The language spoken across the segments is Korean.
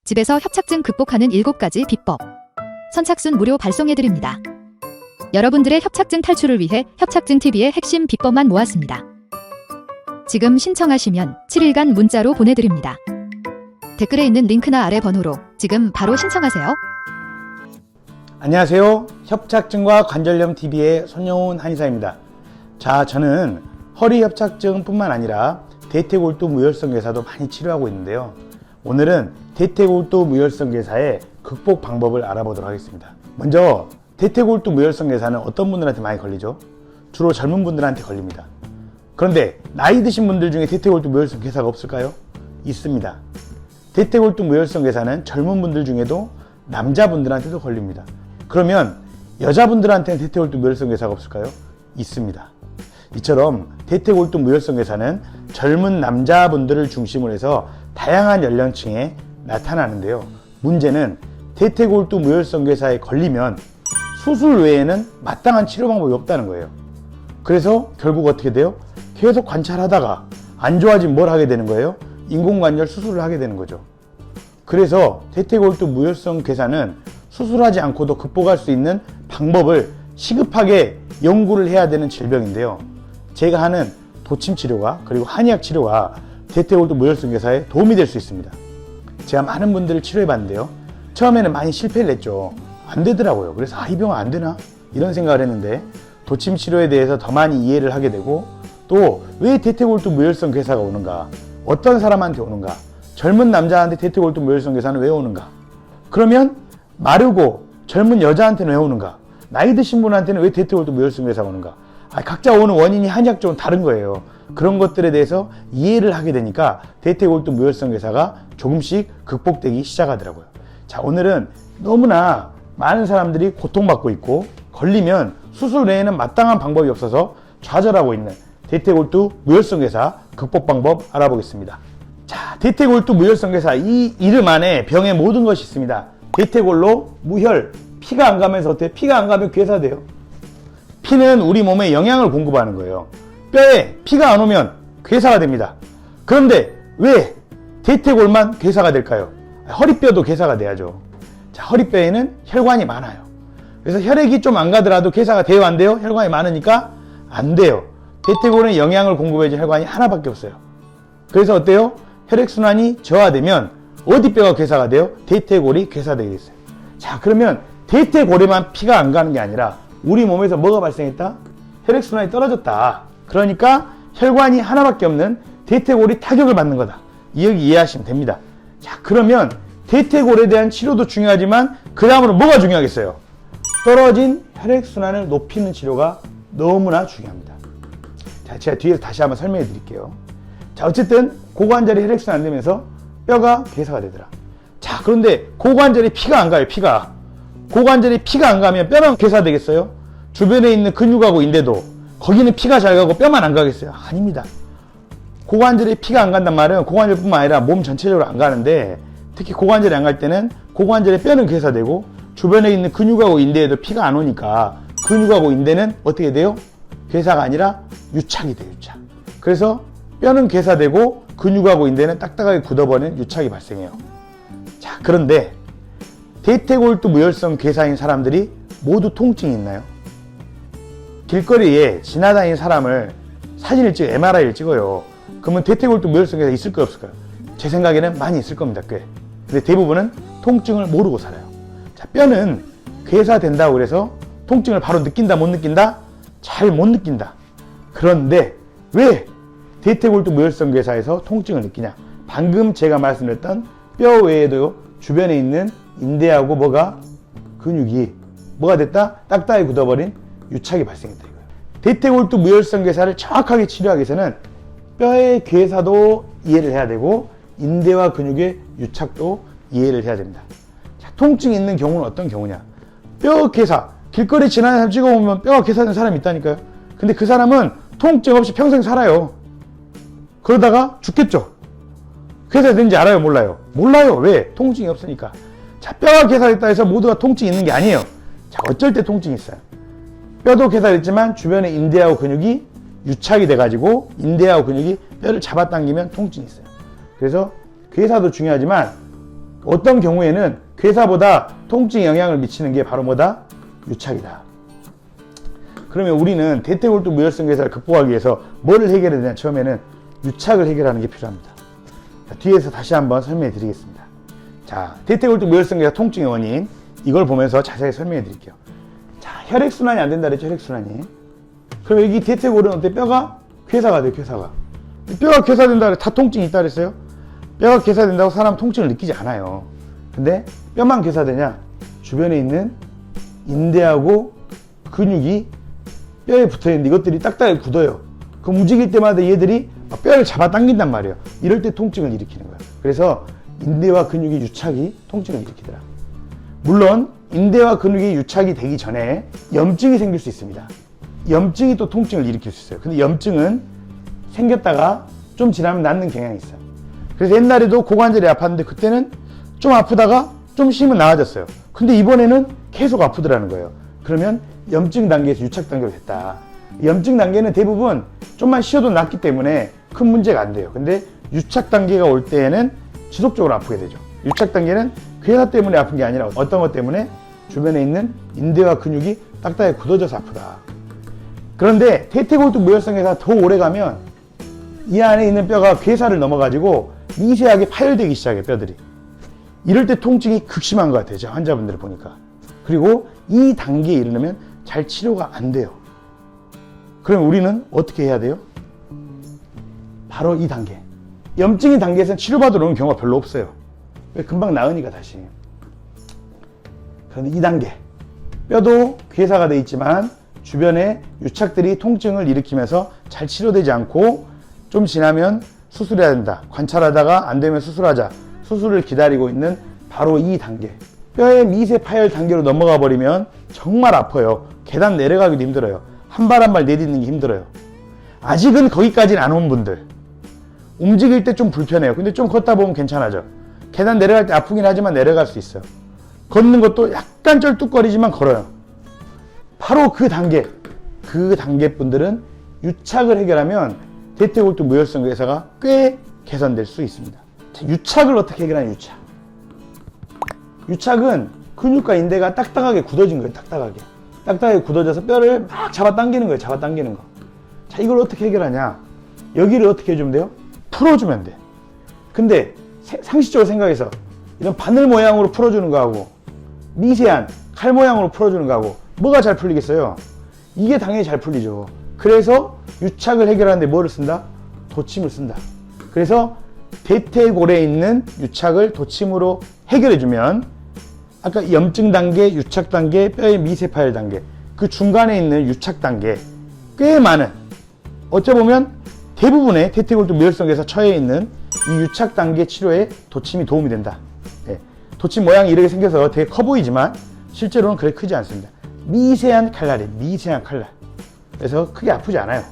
집에서 협착증 극복하는 7가지 비법. 선착순 무료 발송해드립니다. 여러분들의 협착증 탈출을 위해 협착증TV의 핵심 비법만 모았습니다. 지금 신청하시면 7일간 문자로 보내드립니다. 댓글에 있는 링크나 아래 번호로 지금 바로 신청하세요. 안녕하세요. 협착증과 관절염TV의 손영훈 한의사입니다. 자, 저는 허리 협착증 뿐만 아니라 대퇴골두 무혈성 괴사도 많이 치료하고 있는데요. 오늘은 대퇴골두 무혈성 괴사의 극복 방법을 알아보도록 하겠습니다. 먼저 대퇴골두 무혈성 괴사는 어떤 분들한테 많이 걸리죠? 주로 젊은 분들한테 걸립니다. 그런데 나이 드신 분들 중에 대퇴골두 무혈성 괴사가 없을까요? 있습니다. 대퇴골두 무혈성 괴사는 젊은 분들 중에도 남자분들한테도 걸립니다. 그러면 여자분들한테는 대퇴골두 무혈성 괴사가 없을까요? 있습니다. 이처럼 대퇴골두 무혈성 괴사는 젊은 남자분들을 중심으로 해서 다양한 연령층에 나타나는데요. 문제는 대퇴골두 무혈성 괴사에 걸리면 수술 외에는 마땅한 치료 방법이 없다는 거예요. 그래서 결국 어떻게 돼요? 계속 관찰하다가 안 좋아지면 뭘 하게 되는 거예요? 인공관절 수술을 하게 되는 거죠. 그래서 대퇴골두 무혈성 괴사는 수술하지 않고도 극복할 수 있는 방법을 시급하게 연구를 해야 되는 질병인데요. 제가 하는 도침 치료가 그리고 한의학 치료가 대퇴골두 무혈성 괴사에 도움이 될 수 있습니다. 제가 많은 분들을 치료해 봤는데요. 처음에는 많이 실패를 했죠. 안 되더라고요. 그래서 이 병은 안 되나? 이런 생각을 했는데 도침 치료에 대해서 더 많이 이해를 하게 되고 또 왜 대퇴골두 무혈성 괴사가 오는가? 어떤 사람한테 오는가? 젊은 남자한테 대퇴골두 무혈성 괴사는 왜 오는가? 그러면 마르고 젊은 여자한테는 왜 오는가? 나이 드신 분한테는 왜 대퇴골두 무혈성 괴사가 오는가? 각자 오는 원인이 한의학적으로 다른 거예요. 그런 것들에 대해서 이해를 하게 되니까 대퇴골두 무혈성 괴사가 조금씩 극복되기 시작하더라고요. 자, 오늘은 너무나 많은 사람들이 고통받고 있고 걸리면 수술 외에는 마땅한 방법이 없어서 좌절하고 있는 대퇴골두 무혈성 괴사 극복 방법 알아보겠습니다. 자, 대퇴골두 무혈성 괴사, 이 이름 안에 병의 모든 것이 있습니다. 대퇴골로 무혈, 피가 안 가면서 어때요? 피가 안 가면 괴사돼요. 피는 우리 몸에 영양을 공급하는 거예요. 뼈에 피가 안 오면 괴사가 됩니다. 그런데 왜 대퇴골만 괴사가 될까요? 허리뼈도 괴사가 돼야죠. 자, 허리뼈에는 혈관이 많아요. 그래서 혈액이 좀 안 가더라도 괴사가 돼요, 안 돼요? 혈관이 많으니까 안 돼요. 대퇴골에 영양을 공급해줄 혈관이 하나밖에 없어요. 그래서 어때요? 혈액순환이 저하되면 어디 뼈가 괴사가 돼요? 대퇴골이 괴사되게 됐어요. 자, 그러면 대퇴골에만 피가 안 가는 게 아니라 우리 몸에서 뭐가 발생했다? 혈액순환이 떨어졌다. 그러니까 혈관이 하나밖에 없는 대퇴골이 타격을 받는 거다. 여기 이해하시면 됩니다. 자, 그러면 대퇴골에 대한 치료도 중요하지만 그 다음으로 뭐가 중요하겠어요? 떨어진 혈액순환을 높이는 치료가 너무나 중요합니다. 자, 제가 뒤에서 다시 한번 설명해 드릴게요. 자, 어쨌든 고관절이 혈액순환 안 되면서 뼈가 괴사가 되더라. 자, 그런데 고관절에 피가 안 가요. 고관절에 피가 안 가면 뼈만 괴사되겠어요? 주변에 있는 근육하고 인대도 거기는 피가 잘 가고 뼈만 안 가겠어요? 아닙니다. 고관절에 피가 안 간단 말은 고관절뿐만 아니라 몸 전체적으로 안 가는데 특히 고관절이 안 갈 때는 고관절의 뼈는 괴사되고 주변에 있는 근육하고 인대에도 피가 안 오니까 근육하고 인대는 어떻게 돼요? 괴사가 아니라 유착이 돼요. 유착. 그래서 뼈는 괴사되고 근육하고 인대는 딱딱하게 굳어버리는 유착이 발생해요. 자, 그런데 대퇴골두 무혈성 괴사인 사람들이 모두 통증이 있나요? 길거리에 지나다니는 사람을 사진을 찍어 MRI를 찍어요. 그러면 대퇴골두 무혈성 괴사 있을까요, 없을까요? 제 생각에는 많이 있을 겁니다, 꽤. 근데 대부분은 통증을 모르고 살아요. 자, 뼈는 괴사된다고 그래서 통증을 바로 느낀다, 못 느낀다? 잘 못 느낀다. 그런데 왜 대퇴골두 무혈성 괴사에서 통증을 느끼냐? 방금 제가 말씀드렸던 뼈 외에도 주변에 있는 인대하고 근육이 뭐가 됐다? 딱딱하게 굳어버린 유착이 발생했다 이거예요. 대퇴골두 무혈성 괴사를 정확하게 치료하기 위해서는 뼈의 괴사도 이해를 해야 되고 인대와 근육의 유착도 이해를 해야 됩니다. 자, 통증이 있는 경우는 어떤 경우냐? 뼈 괴사, 길거리 지나는 사람 찍어보면 뼈가 괴사된 사람이 있다니까요. 근데 그 사람은 통증 없이 평생 살아요. 그러다가 죽겠죠. 괴사된지 알아요, 몰라요? 몰라요. 왜? 통증이 없으니까. 자, 뼈가 괴사됐다 해서 모두가 통증이 있는 게 아니에요. 자, 어쩔 때 통증이 있어요. 뼈도 괴사됐지만 주변에 인대하고 근육이 유착이 돼가지고 인대하고 근육이 뼈를 잡아당기면 통증이 있어요. 그래서 괴사도 중요하지만 어떤 경우에는 괴사보다 통증에 영향을 미치는 게 바로 뭐다? 유착이다. 그러면 우리는 대퇴골두 무혈성 괴사를 극복하기 위해서 뭐를 해결해야 되냐? 처음에는 유착을 해결하는 게 필요합니다. 자, 뒤에서 다시 한번 설명해 드리겠습니다. 자, 대퇴골두 무혈성 괴사 통증의 원인, 이걸 보면서 자세히 설명해 드릴게요. 자, 혈액순환이 안 된다 그랬죠? 혈액순환이. 그럼 여기 대퇴골은 어때? 뼈가 괴사가 돼요. 괴사가. 뼈가 괴사된다 그래 다 통증이 있다 그랬어요? 뼈가 괴사된다고 사람 통증을 느끼지 않아요. 근데 뼈만 괴사되냐? 주변에 있는 인대하고 근육이 뼈에 붙어있는데 이것들이 딱딱하게 굳어요. 그럼 움직일 때마다 얘들이 뼈를 잡아당긴단 말이에요. 이럴 때 통증을 일으키는 거예요. 그래서 인대와 근육의 유착이 통증을 일으키더라. 물론 인대와 근육이 유착이 되기 전에 염증이 생길 수 있습니다. 염증이 또 통증을 일으킬 수 있어요. 근데 염증은 생겼다가 좀 지나면 낫는 경향이 있어요. 그래서 옛날에도 고관절이 아팠는데 그때는 좀 아프다가 좀 쉬면 나아졌어요. 근데 이번에는 계속 아프더라는 거예요. 그러면 염증 단계에서 유착 단계로 됐다. 염증 단계는 대부분 좀만 쉬어도 낫기 때문에 큰 문제가 안 돼요. 근데 유착 단계가 올 때에는 지속적으로 아프게 되죠. 유착 단계는 괴사 때문에 아픈 게 아니라 어떤 것 때문에 주변에 있는 인대와 근육이 딱딱하게 굳어져서 아프다. 그런데 대퇴골두 무혈성 괴사가 더 오래 가면 이 안에 있는 뼈가 괴사를 넘어가지고 미세하게 파열되기 시작해 뼈들이. 이럴 때 통증이 극심한 것 같아요. 제가 환자분들을 보니까. 그리고 이 단계에 이르려면 잘 치료가 안 돼요. 그럼 우리는 어떻게 해야 돼요? 바로 이 단계. 염증인 단계에서는 치료받으러 오는 경우가 별로 없어요. 왜? 금방 나으니까 다시. 그런데 이 단계. 뼈도 괴사가 돼 있지만 주변에 유착들이 통증을 일으키면서 잘 치료되지 않고 좀 지나면 수술해야 된다. 관찰하다가 안 되면 수술하자. 수술을 기다리고 있는 바로 이 단계. 뼈의 미세 파열 단계로 넘어가 버리면 정말 아파요. 계단 내려가기도 힘들어요. 한 발 한 발 내딛는 게 힘들어요. 아직은 거기까지는 안 온 분들. 움직일 때 좀 불편해요. 근데 좀 걷다 보면 괜찮아져. 계단 내려갈 때 아프긴 하지만 내려갈 수 있어요. 걷는 것도 약간 쩔뚝거리지만 걸어요. 바로 그 단계 분들은 유착을 해결하면 대퇴골두 무혈성 괴사가 꽤 개선될 수 있습니다. 자, 유착을 어떻게 해결하냐? 유착은 근육과 인대가 딱딱하게 굳어진 거예요. 딱딱하게 굳어져서 뼈를 막 잡아당기는 거예요. 잡아당기는 거. 자, 이걸 어떻게 해결하냐? 여기를 어떻게 해주면 돼요? 풀어주면 돼. 근데 상식적으로 생각해서 이런 바늘 모양으로 풀어주는 거하고 미세한 칼 모양으로 풀어주는 거하고 뭐가 잘 풀리겠어요? 이게 당연히 잘 풀리죠. 그래서 유착을 해결하는데 뭐를 쓴다? 도침을 쓴다. 그래서 대퇴골에 있는 유착을 도침으로 해결해주면 아까 염증 단계, 유착 단계, 뼈의 미세 파열 단계, 그 중간에 있는 유착 단계 꽤 많은, 어쩌보면 대부분의 대퇴골두 무혈성 괴사 처해 있는 이 유착 단계 치료에 도침이 도움이 된다. 네. 도침 모양이 이렇게 생겨서 되게 커 보이지만 실제로는 그렇게 크지 않습니다. 미세한 칼날이에요. 미세한 칼날. 그래서 크게 아프지 않아요.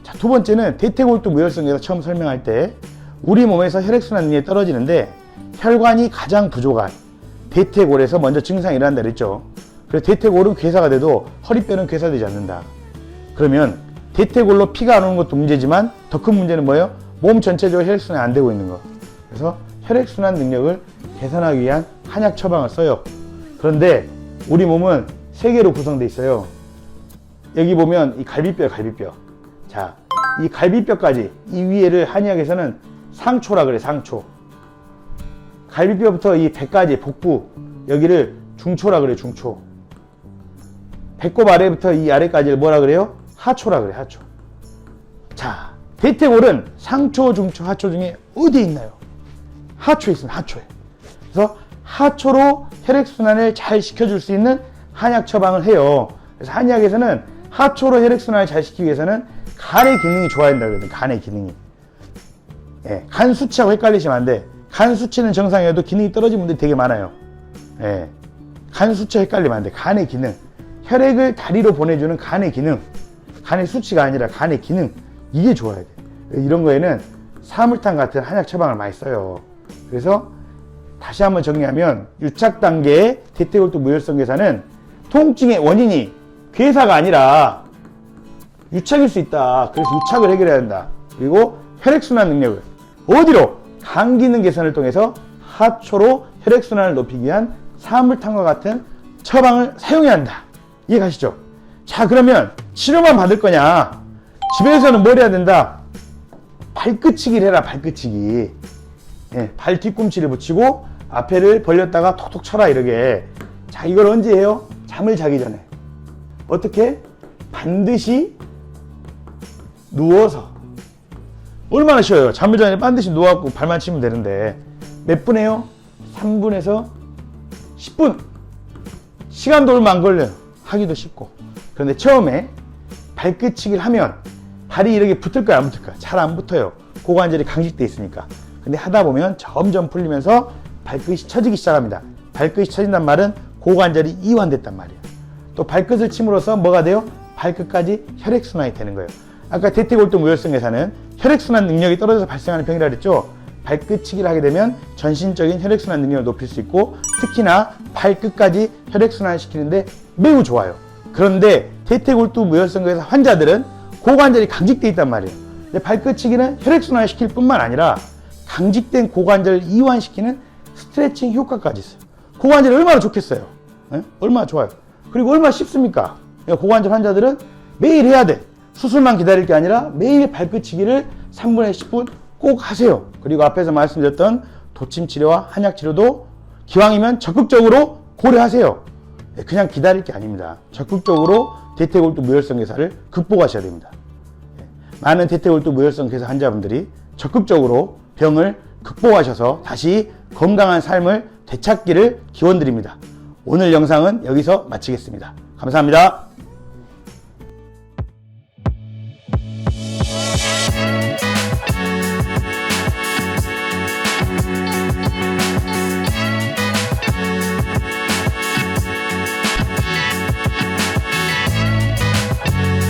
자, 두 번째는 대퇴골두 무혈성 괴사 처음 설명할 때 우리 몸에서 혈액순환 능력이 떨어지는데 혈관이 가장 부족한 대퇴골에서 먼저 증상이 일어난다 그랬죠. 그래서 대퇴골은 괴사가 돼도 허리뼈는 괴사되지 않는다. 그러면 대퇴골로 피가 안 오는 것도 문제지만 더 큰 문제는 뭐예요? 몸 전체적으로 혈액순환이 안 되고 있는 거. 그래서 혈액순환 능력을 개선하기 위한 한약 처방을 써요. 그런데 우리 몸은 세 개로 구성되어 있어요. 여기 보면 이 갈비뼈. 자, 이 갈비뼈까지 이 위에를 한의학에서는 상초라 그래. 상초. 갈비뼈부터 이 배까지 복부 여기를 중초라 그래. 중초. 배꼽 아래부터 이 아래까지를 뭐라 그래요? 하초라 그래. 하초. 자, 대퇴골은 상초, 중초, 하초 중에 어디에 있나요? 하초에 있습니다. 하초에. 그래서 하초로 혈액순환을 잘 시켜줄 수 있는 한약 처방을 해요. 그래서 한의학에서는 하초로 혈액순환을 잘 시키기 위해서는 간의 기능이 좋아야 된다고 그러거든요. 간의 기능이. 예, 간 수치하고 헷갈리시면 안 돼. 간 수치는 정상이어도 기능이 떨어진 분들이 되게 많아요. 예, 간 수치 헷갈리면 안 돼. 간의 기능. 혈액을 다리로 보내주는 간의 기능. 간의 수치가 아니라 간의 기능. 이게 좋아야 돼. 이런 거에는 사물탕 같은 한약 처방을 많이 써요. 그래서 다시 한번 정리하면 유착 단계의 대퇴골두 무혈성 괴사는 통증의 원인이 괴사가 아니라 유착일 수 있다. 그래서 유착을 해결해야 된다. 그리고 혈액순환 능력을 어디로? 간 기능 개선을 통해서 하초로 혈액순환을 높이기 위한 사물탕과 같은 처방을 사용해야 한다. 이해가시죠? 자, 그러면 치료만 받을 거냐? 집에서는 뭘 해야 된다? 발끝치기를 해라. 발끝치기. 예, 발 뒤꿈치를 붙이고 앞에를 벌렸다가 톡톡 쳐라. 이러게. 자, 이걸 언제 해요? 잠을 자기 전에. 어떻게? 반드시 누워서. 얼마나 쉬워요? 잠을 자기 전에 반드시 누워갖고 발만 치면 되는데 몇 분 해요? 3분에서 10분. 시간도 얼마 안 걸려요. 하기도 쉽고. 그런데 처음에 발끝치기를 하면 발이 이렇게 붙을까요? 안 붙을까요? 잘 안 붙어요. 고관절이 강직돼 있으니까. 근데 하다 보면 점점 풀리면서 발끝이 처지기 시작합니다. 발끝이 처진단 말은 고관절이 이완됐단 말이에요. 또 발끝을 침으로써 뭐가 돼요? 발끝까지 혈액순환이 되는 거예요. 아까 대퇴골두 무혈성괴사는 혈액순환 능력이 떨어져서 발생하는 병이라 그랬죠? 발끝치기를 하게 되면 전신적인 혈액순환 능력을 높일 수 있고 특히나 발끝까지 혈액순환을 시키는데 매우 좋아요. 그런데 대퇴골두 무혈성괴사 환자들은 고관절이 강직되어 있단 말이에요. 근데 발끝치기는 혈액순환을 시킬 뿐만 아니라 강직된 고관절을 이완시키는 스트레칭 효과까지 있어요. 고관절이 얼마나 좋겠어요? 네? 얼마나 좋아요. 그리고 얼마나 쉽습니까? 고관절 환자들은 매일 해야 돼. 수술만 기다릴 게 아니라 매일 발끝치기를 3분에 10분 꼭 하세요. 그리고 앞에서 말씀드렸던 도침치료와 한약치료도 기왕이면 적극적으로 고려하세요. 그냥 기다릴 게 아닙니다. 적극적으로 대퇴골두 무혈성괴사를 극복하셔야 됩니다. 많은 대퇴골두 무혈성괴사 환자분들이 적극적으로 병을 극복하셔서 다시 건강한 삶을 되찾기를 기원드립니다. 오늘 영상은 여기서 마치겠습니다. 감사합니다.